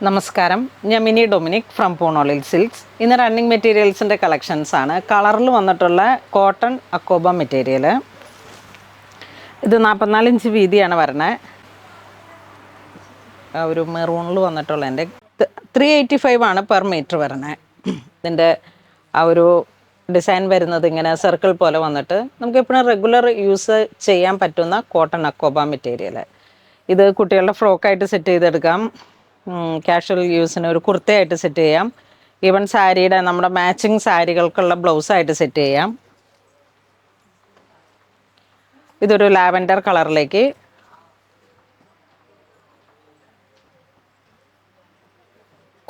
നമസ്കാരം, ഞാൻ mini Dominic from പൂണോളിൽ silks. ഇന്ന് റണ്ണിങ് മെറ്റീരിയൽസിൻ്റെ കളക്ഷൻസാണ്. കളറിൽ വന്നിട്ടുള്ള കോട്ടൺ അക്കോബ മെറ്റീരിയൽ. ഇത് 44 ഇഞ്ച് വീതിയാണ് വരണേ. ഒരു മെറൂണിൽ വന്നിട്ടുള്ള എൻ്റെ 385 ആണ് പെർ മീറ്റർ വരണേ. ഇതിൻ്റെ ആ ഒരു ഡിസൈൻ വരുന്നത് ഇങ്ങനെ സർക്കിൾ പോലെ വന്നിട്ട് നമുക്ക് എപ്പോഴും റെഗുലർ യൂസ് ചെയ്യാൻ പറ്റുന്ന കോട്ടൺ അക്കോബ മെറ്റീരിയൽ. ഇത് കുട്ടികളുടെ ഫ്രോക്കായിട്ട് സെറ്റ് ചെയ്തെടുക്കാം, കാഷ്വൽ യൂസിന് ഒരു കുർത്തയായിട്ട് സെറ്റ് ചെയ്യാം, ഈവൻ സാരിയുടെ നമ്മുടെ മാച്ചിങ് സാരികൾക്കുള്ള ബ്ലൗസായിട്ട് സെറ്റ് ചെയ്യാം. ഇതൊരു ലാവൻഡർ കളറിലേക്ക്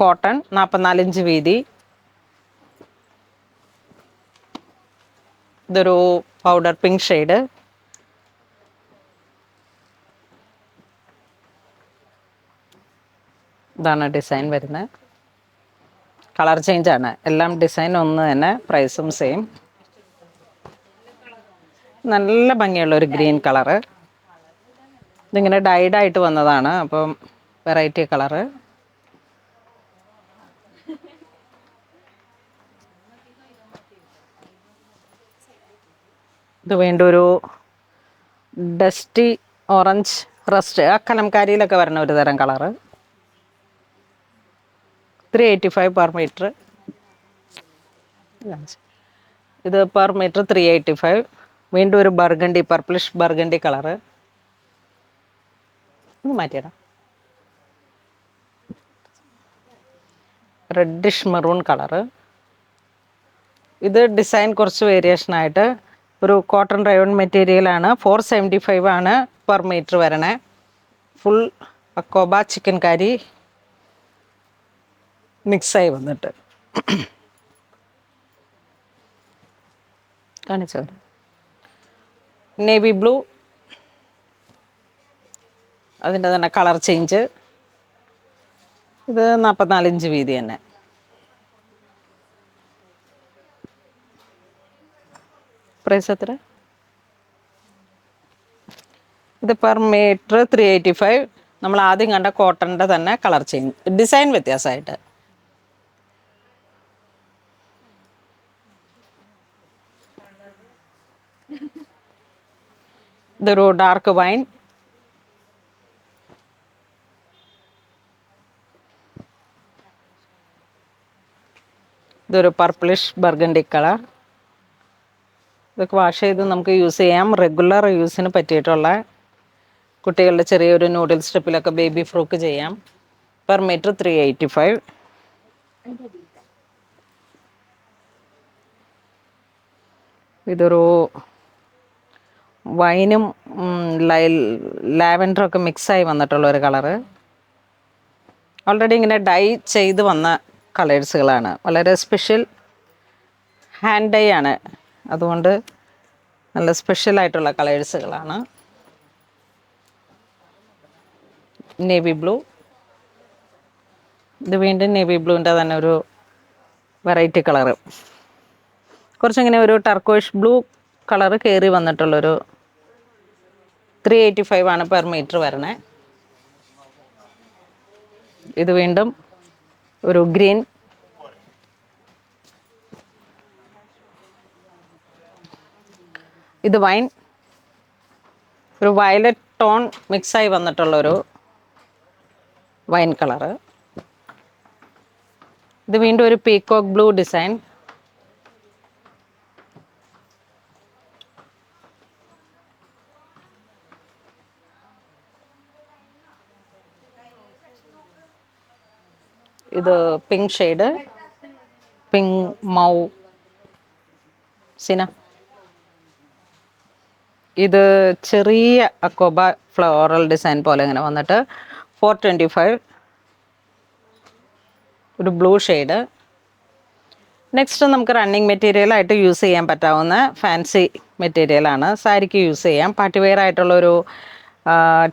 കോട്ടൺ 44 ഇഞ്ച് വീതി. ഇതൊരു പൗഡർ പിങ്ക് ഷെയ്ഡ്. ഇതാണ് ഡിസൈൻ വരുന്നത്. കളർ ചേഞ്ച് ആണ്, എല്ലാം ഡിസൈൻ ഒന്ന് തന്നെ, പ്രൈസും സെയിം. നല്ല ഭംഗിയുള്ള ഒരു ഗ്രീൻ കളറ്. ഇതിങ്ങനെ ഡൈഡായിട്ട് വന്നതാണ്, അപ്പം വെറൈറ്റി കളറ്. ഇത് വീണ്ടും ഒരു ഡസ്റ്റി ഓറഞ്ച് റസ്റ്റ്, ആ കലംകാരിയിലൊക്കെ വരുന്ന ഒരു തരം കളറ്. 385 per metre. ഇത് പെർ മീറ്റർ 385. വീണ്ടും ഒരു ബർഗണ്ടി, പർപ്പിളിഷ് ബർഗണ്ടി കളറ്. ഒന്ന് മാറ്റിയിടാം. Reddish maroon colour. ഇത് ഡിസൈൻ കുറച്ച് വേരിയേഷനായിട്ട് ഒരു കോട്ടൺ റയോൺ മെറ്റീരിയലാണ്. 475 ആണ് പെർ മീറ്റർ വരണേ. ഫുൾ അക്കോബ ചിക്കൻ കറി മിക്സായി വന്നിട്ട് കാണിച്ചോ. നേവി ബ്ലൂ, അതിൻ്റെ തന്നെ കളർ ചേഞ്ച്. ഇത് 44 ഇഞ്ച് വീതി തന്നെ. പ്രൈസ് എത്ര? ഇത് പെർ മീറ്റർ 385. നമ്മൾ ആദ്യം കണ്ട കോട്ടൻ്റെ തന്നെ കളർ ചേഞ്ച്, ഡിസൈൻ വ്യത്യാസമായിട്ട്. ഇതൊരു ഡാർക്ക് വൈൻ. ഇതൊരു പർപ്പിളിഷ് ബർഗണ്ടി കളർ. ഇതൊക്കെ വാഷ് ചെയ്ത് നമുക്ക് യൂസ് ചെയ്യാം. റെഗുലർ യൂസിന് പറ്റിയിട്ടുള്ള കുട്ടികളുടെ ചെറിയൊരു നൂഡിൽ സ്ട്രിപ്പിലൊക്കെ ബേബി ഫ്രോക്ക് ചെയ്യാം. Per metre 385. ഇതൊരു വൈനും ലാവൻഡറൊക്കെ മിക്സായി വന്നിട്ടുള്ള ഒരു കളറ്. ഓൾറെഡി ഇങ്ങനെ ഡൈ ചെയ്ത് വന്ന കളേഴ്സുകളാണ്. വളരെ സ്പെഷ്യൽ ഹാൻഡ് ഡൈ ആണ്, അതുകൊണ്ട് നല്ല സ്പെഷ്യലായിട്ടുള്ള കളേഴ്സുകളാണ്. Navy blue. ഇത് വീണ്ടും നേവി ബ്ലൂവിൻ്റെ തന്നെ ഒരു വെറൈറ്റി കളറ്. കുറച്ചിങ്ങനെ ഒരു ടർക്കോയിഷ് ബ്ലൂ കളറ് കയറി വന്നിട്ടുള്ളൊരു 385 ആണ് പെർ മീറ്റർ വരണേ. ഇത് വീണ്ടും ഒരു ഗ്രീൻ. ഇത് വൈൻ, ഒരു വയലറ്റ് ടോൺ മിക്സായി വന്നിട്ടുള്ളൊരു വൈൻ കളറ്. ഇത് വീണ്ടും ഒരു പീകോക്ക് ബ്ലൂ ഡിസൈൻ. ഇത് പിങ്ക് ഷെയ്ഡ്, പിങ്ക് മൗ സിന. ഇത് ചെറിയ അക്കോബ ഫ്ലോറൽ ഡിസൈൻ പോലെ ഇങ്ങനെ വന്നിട്ട് 425. ഒരു ബ്ലൂ ഷെയ്ഡ്. നെക്സ്റ്റ് നമുക്ക് റണ്ണിങ് മെറ്റീരിയലായിട്ട് യൂസ് ചെയ്യാൻ പറ്റാവുന്ന ഫാൻസി മെറ്റീരിയലാണ്. സാരിക്ക് യൂസ് ചെയ്യാം. പാർട്ടി വെയർ ആയിട്ടുള്ളൊരു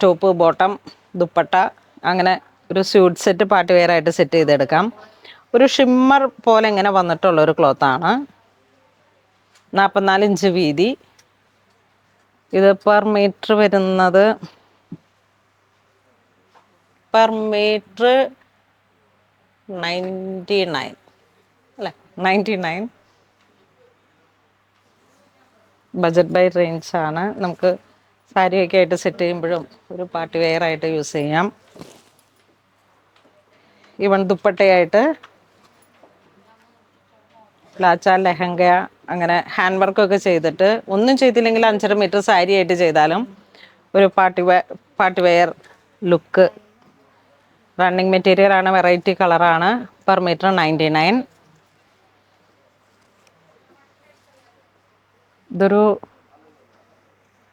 ടോപ്പ്, ബോട്ടം, ദുപ്പട്ട, അങ്ങനെ ഒരു സ്യൂട്ട് സെറ്റ് പാർട്ടി വെയർ ആയിട്ട് സെറ്റ് ചെയ്തെടുക്കാം. ഒരു ഷിമ്മർ പോലെ ഇങ്ങനെ വന്നിട്ടുള്ളൊരു ക്ലോത്താണ്. 44 ഇഞ്ച് വീതി. ഇത് പെർ മീറ്റർ വരുന്നത് പെർ മീറ്റർ 99 അല്ലേ, 99. ബജറ്റ് ബൈ റേഞ്ച് ആണ്. നമുക്ക് സാരിയൊക്കെ ആയിട്ട് സെറ്റ് ചെയ്യുമ്പോഴും ഒരു പാർട്ടി വെയർ ആയിട്ട് യൂസ് ചെയ്യാം. ഈവൻ ദുപ്പട്ടയായിട്ട് ലാച്ച, ലെഹങ്ക, അങ്ങനെ ഹാൻഡ് വർക്കൊക്കെ ചെയ്തിട്ട് ഒന്നും ചെയ്തില്ലെങ്കിൽ 5.5 മീറ്റർ സാരി ആയിട്ട് ചെയ്താലും ഒരു party wear look. Running material ആണ്, വെറൈറ്റി കളറാണ്. Per metre 99. ഇതൊരു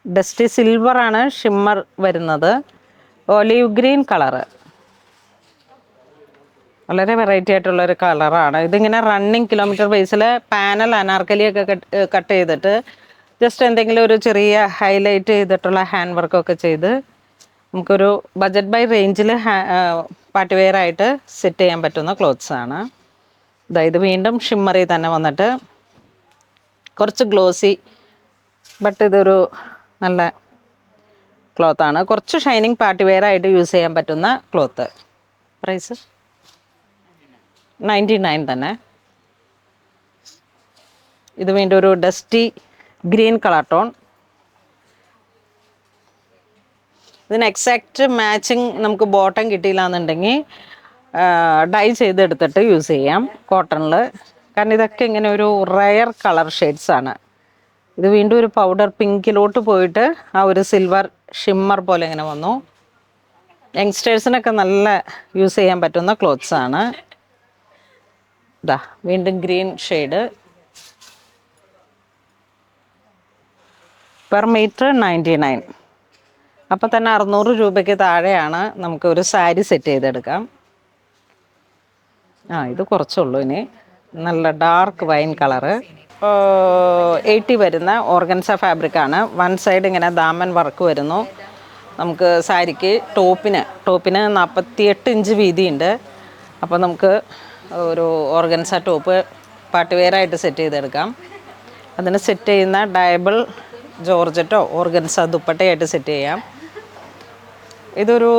ഡസ്റ്റി സിൽവർ ആണ് ഷിമ്മർ വരുന്നത്. ഒലീവ് ഗ്രീൻ കളറ്, വളരെ വെറൈറ്റി ആയിട്ടുള്ളൊരു കളറാണ്. ഇതിങ്ങനെ റണ്ണിങ് കിലോമീറ്റർ ബേസിൽ പാനൽ അനാർക്കലിയൊക്കെ കട്ട് ചെയ്തിട്ട് ജസ്റ്റ് എന്തെങ്കിലും ഒരു ചെറിയ ഹൈലൈറ്റ് ചെയ്തിട്ടുള്ള ഹാൻഡ് വർക്കൊക്കെ ചെയ്ത് നമുക്കൊരു ബജറ്റ് ബൈ റേഞ്ചിൽ പാർട്ടി വെയർ ആയിട്ട് സെറ്റ് ചെയ്യാൻ പറ്റുന്ന ക്ലോത്ത്സ് ആണ്. ഇത് വീണ്ടും ഷിമ്മറി തന്നെ വന്നിട്ട് കുറച്ച് ഗ്ലോസി, ബട്ട് ഇതൊരു നല്ല ക്ലോത്താണ്. കുറച്ച് ഷൈനിങ് പാർട്ടി വെയർ ആയിട്ട് യൂസ് ചെയ്യാൻ പറ്റുന്ന ക്ലോത്ത്. പ്രൈസ് 99 തന്നെ. ഇത് വീണ്ടും ഒരു ഡസ്റ്റി ഗ്രീൻ കളർ ടോൺ. ഇതിന് എക്സാക്റ്റ് മാച്ചിങ് നമുക്ക് ബോട്ടം കിട്ടിയില്ല എന്നുണ്ടെങ്കിൽ ഡൈ ചെയ്തെടുത്തിട്ട് യൂസ് ചെയ്യാം കോട്ടണിൽ. കാരണം ഇതൊക്കെ ഇങ്ങനെ ഒരു റയർ കളർ ഷെയ്ഡ്സ് ആണ്. ഇത് വീണ്ടും ഒരു പൗഡർ പിങ്കിലോട്ട് പോയിട്ട് ആ ഒരു സിൽവർ ഷിമ്മർ പോലെ ഇങ്ങനെ വന്നു. യങ്സ്റ്റേഴ്സിനൊക്കെ നല്ല യൂസ് ചെയ്യാൻ പറ്റുന്ന ക്ലോത്ത്സ് ആണ്. വീണ്ടും ഗ്രീൻ ഷെയ്ഡ്. Per metre 99. അപ്പോൾ തന്നെ 600 രൂപയ്ക്ക് താഴെയാണ് നമുക്ക് ഒരു സാരി സെറ്റ് ചെയ്തെടുക്കാം. ഇത് കുറച്ചുള്ളൂ. ഇനി നല്ല ഡാർക്ക് വൈൻ കളറ്, 80 വരുന്ന ഓർഗൻസ ഫാബ്രിക്കാണ്. വൺ സൈഡ് ഇങ്ങനെ ദാമൻ വർക്ക് വരുന്നു. നമുക്ക് സാരിക്ക് ടോപ്പിന് 48 ഇഞ്ച് വീതിയുണ്ട്. അപ്പോൾ നമുക്ക് ഒരു ഓർഗൻസ ടോപ്പ് പാർട്ടി വെയർ ആയിട്ട് സെറ്റ് ചെയ്തെടുക്കാം. അതിന് സെറ്റ് ചെയ്യുന്ന ഡയബിൾ ജോർജറ്റോ ഓർഗൻസ ദുപ്പട്ടയായിട്ട് സെറ്റ് ചെയ്യാം. ഇതൊരു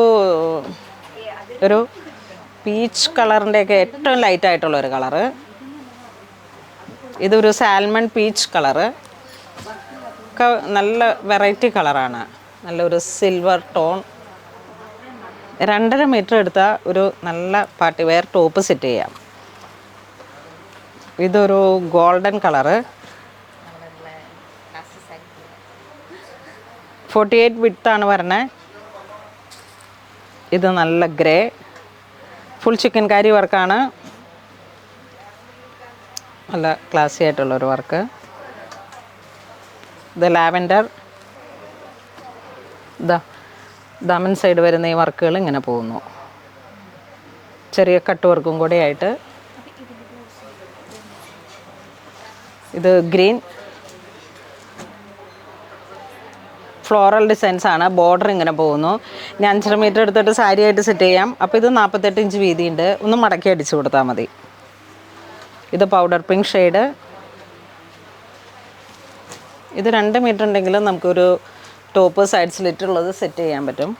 പീച്ച് കളറിൻ്റെയൊക്കെ ഏറ്റവും ലൈറ്റായിട്ടുള്ളൊരു കളറ്. ഇതൊരു സാൽമൺ പീച്ച് കളറ് ഒക്കെ നല്ല വെറൈറ്റി കളറാണ്. നല്ലൊരു സിൽവർ ടോൺ. 2.5 മീറ്റർ എടുത്താൽ ഒരു നല്ല പാർട്ടി വെയർ ടോപ്പ് സെറ്റ് ചെയ്യാം. ഇതൊരു ഗോൾഡൻ കളറ്, 48 വിഡ്ത്താണ് വരണേ. ഇത് നല്ല ഗ്രേ ഫുൾ ചിക്കൻ കാരി വർക്കാണ്. നല്ല ക്ലാസി ആയിട്ടുള്ളൊരു വർക്ക്. ഇത് ലാവൻഡർ. ദാമൻ സൈഡ് വരുന്ന ഈ വർക്കുകൾ ഇങ്ങനെ പോകുന്നു. ചെറിയ കട്ട് വർക്കും കൂടെ ആയിട്ട്. ഇത് ഗ്രീൻ ഫ്ലോറൽ ഡിസൈൻസ് ആണ്. ബോർഡർ ഇങ്ങനെ പോകുന്നു. ഇനി 5.5 മീറ്റർ എടുത്തിട്ട് സാരി ആയിട്ട് സെറ്റ് ചെയ്യാം. അപ്പോൾ ഇത് 48 ഇഞ്ച് വീതിയുണ്ട്. ഒന്ന് മടക്കി അടിച്ചു കൊടുത്താൽ മതി. ഇത് പൗഡർ പിങ്ക് ഷെയ്ഡ്. ഇത് 2 മീറ്റർ ഉണ്ടെങ്കിലും നമുക്കൊരു ടോപ്പ് സൈഡ് സ്ലിറ്റുള്ളത് സെറ്റ് ചെയ്യാൻ പറ്റും.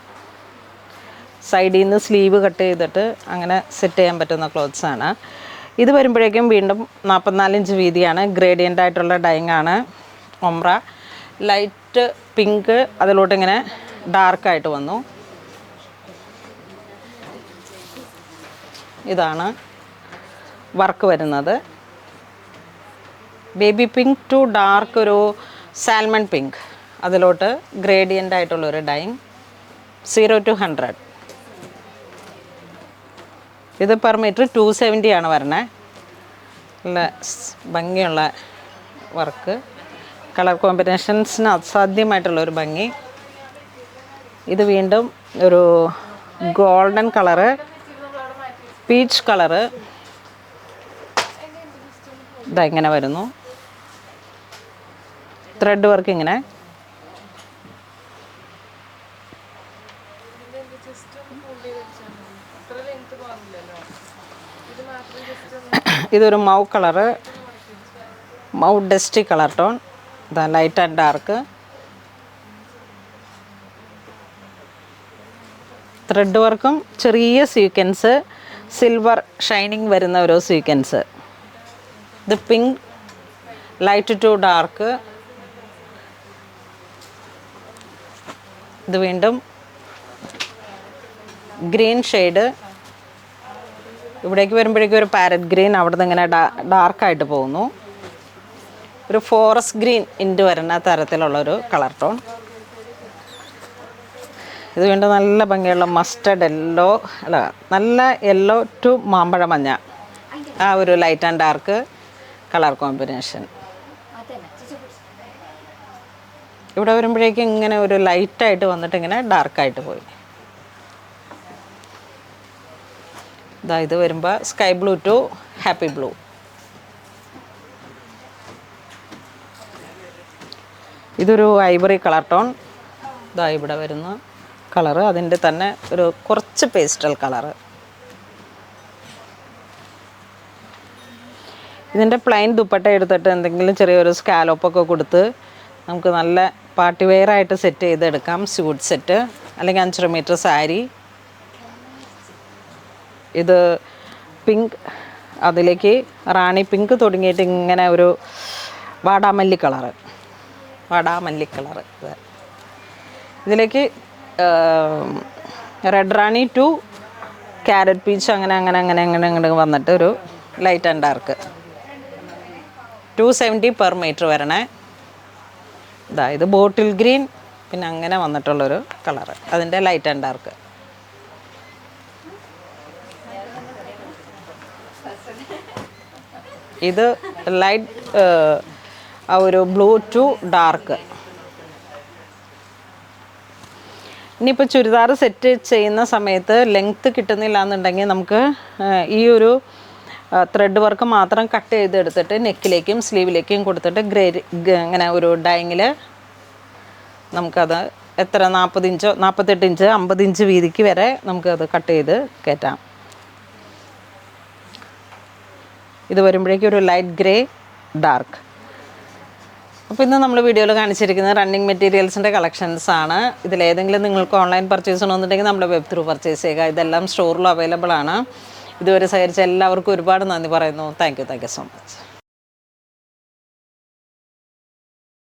സൈഡിൽ നിന്ന് സ്ലീവ് കട്ട് ചെയ്തിട്ട് അങ്ങനെ സെറ്റ് ചെയ്യാൻ പറ്റുന്ന ക്ലോത്ത്സ് ആണ്. ഇത് വരുമ്പോഴേക്കും വീണ്ടും 44 ഇഞ്ച് വീതിയാണ്. ഗ്രേഡിയൻ്റ് ആയിട്ടുള്ള ഡൈങ് ആണ്. ഒമ്ര ലൈറ്റ് പിങ്ക് അതിലോട്ട് ഇങ്ങനെ ഡാർക്കായിട്ട് വന്നു. ഇതാണ് വർക്ക് വരുന്നത്. ബേബി പിങ്ക് ടു ഡാർക്ക് ഒരു സാൽമൺ പിങ്ക്, അതിലോട്ട് ഗ്രേഡിയൻ്റ് ആയിട്ടുള്ളൊരു ഡൈങ്. 0 to 100. ഇത് പെർ മീറ്റർ 270 ആണ് വരണേ. നല്ല ഭംഗിയുള്ള വർക്ക്. കളർ കോമ്പിനേഷൻസിന് അസാധ്യമായിട്ടുള്ളൊരു ഭംഗി. ഇത് വീണ്ടും ഒരു ഗോൾഡൻ കളറ്, പീച്ച് കളറ്. ഇങ്ങനെ വരുന്നു. ത്രെഡ് വർക്ക് ഇങ്ങനെ. ഇതൊരു mauve colour, mauve dusty colour tone. Light and dark. Thread വർക്കും ചെറിയ സീക്വൻസ് സിൽവർ ഷൈനിങ് വരുന്ന ഒരു സീക്വൻസ്. ഇത് പിങ്ക് ലൈറ്റ് ടു ഡാർക്ക്. ഇത് വീണ്ടും ഗ്രീൻ ഷെയ്ഡ്. ഇവിടേക്ക് വരുമ്പോഴേക്കും ഒരു പാരറ്റ് ഗ്രീൻ, അവിടെ നിന്ന് ഇങ്ങനെ ഡാർക്കായിട്ട് പോകുന്നു. ഒരു ഫോറസ്റ്റ് ഗ്രീൻ ഇൻറ്റ് വരുന്ന തരത്തിലുള്ളൊരു കളർ ടോൺ. ഇത് വീണ്ടും നല്ല ഭംഗിയുള്ള മസ്റ്റർഡ് യെല്ലോ, അല്ല നല്ല യെല്ലോ ടു മാമ്പഴ മഞ്ഞ, ആ ഒരു light and dark colour combination. ഇവിടെ വരുമ്പോഴേക്കും ഇങ്ങനെ ഒരു ലൈറ്റായിട്ട് വന്നിട്ട് ഇങ്ങനെ ഡാർക്കായിട്ട് പോയി. ഇത് വരുമ്പോൾ sky blue to happy blue. ഇതൊരു ഐവറി കളർ ടോൺ. ഇവിടെ വരുന്ന കളറ് അതിൻ്റെ തന്നെ ഒരു കുറച്ച് പേസ്റ്റൽ കളറ്. ഇതിൻ്റെ പ്ലെയിൻ ദുപ്പട്ട എടുത്തിട്ട് എന്തെങ്കിലും ചെറിയൊരു സ്കാലോപ്പൊക്കെ കൊടുത്ത് നമുക്ക് നല്ല പാർട്ടി വെയറായിട്ട് സെറ്റ് ചെയ്തെടുക്കാം. സ്യൂട്ട് സെറ്റ് അല്ലെങ്കിൽ 5 മീറ്റർ സാരി. ഇത് പിങ്ക്, അതിലേക്ക് റാണി പിങ്ക് തുടങ്ങിയിട്ട് ഇങ്ങനെ ഒരു വാടാമല്ലി കളറ്. ഇതിലേക്ക് red rani to carrot peach, അങ്ങനെ വന്നിട്ട് ഒരു light and dark. 270 per metre വരണേ. ഇത് ബോട്ടിൽ ഗ്രീൻ, പിന്നെ അങ്ങനെ വന്നിട്ടുള്ളൊരു കളറ്, അതിൻ്റെ ലൈറ്റ് ആൻഡ് ഡാർക്ക്. ഇത് ലൈറ്റ് ആ ഒരു ബ്ലൂ ടു ഡാർക്ക്. ഇനിയിപ്പോൾ ചുരിദാർ സെറ്റ് ചെയ്യുന്ന സമയത്ത് ലെങ്ത്ത് കിട്ടുന്നില്ല എന്നുണ്ടെങ്കിൽ നമുക്ക് ഈ ഒരു ത്രെഡ് വർക്ക് മാത്രം കട്ട് ചെയ്തെടുത്തിട്ട് നെക്കിലേക്കും സ്ലീവിലേക്കും കൊടുത്തിട്ട് ഇങ്ങനെ ഒരു ഡൈങ്ങിൽ നമുക്കത് എത്ര 40 ഇഞ്ചോ 48 ഇഞ്ച് 50 ഇഞ്ച് വീതിക്ക് വരെ നമുക്കത് കട്ട് ചെയ്ത് കയറ്റാം. ഇത് വരുമ്പോഴേക്കും ഒരു ലൈറ്റ് ഗ്രേ ഡാർക്ക്. അപ്പോൾ ഇന്ന് നമ്മൾ വീഡിയോയിൽ കാണിച്ചിരിക്കുന്നത് റണ്ണിങ് മെറ്റീരിയൽസിൻ്റെ കളക്ഷൻസ് ആണ്. ഇതിലേതെങ്കിലും നിങ്ങൾക്ക് ഓൺലൈൻ പർച്ചേസ് ചെയ്യണമെന്നുണ്ടെങ്കിൽ നമ്മുടെ വെബ് ത്രൂ പർച്ചേസ് ചെയ്യുക. ഇതെല്ലാം സ്റ്റോറിലും അവൈലബിൾ ആണ്. ഇതുവരെ സഹകരിച്ച എല്ലാവർക്കും ഒരുപാട് നന്ദി പറയുന്നു. Thank you so much.